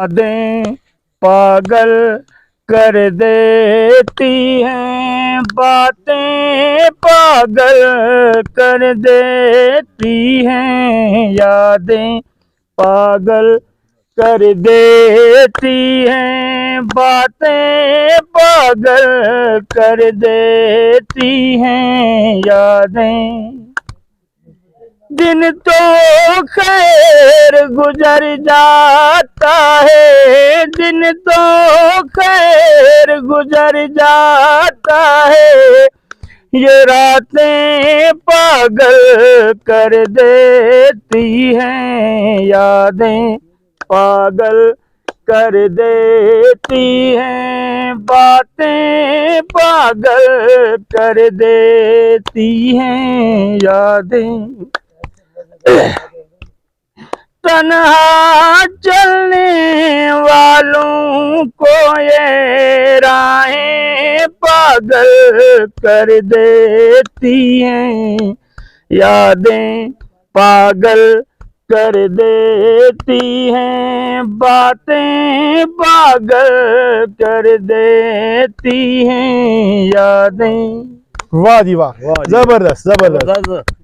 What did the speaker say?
यादें पागल कर देती हैं, बातें पागल कर देती हैं, यादें पागल कर देती हैं, बातें पागल कर देती हैं, यादें। दिन तो खैर गुजर जाता है, दिन तो खैर गुजर जाता है, ये रातें पागल कर देती हैं, यादें पागल कर देती हैं, बातें पागल कर देती हैं, यादें। तन्हा चलने वालों को ये राहें पागल कर देती हैं, यादें पागल कर देती हैं, बातें पागल कर देती हैं, यादें। वाह जी वाह, जबरदस्त जबरदस्त।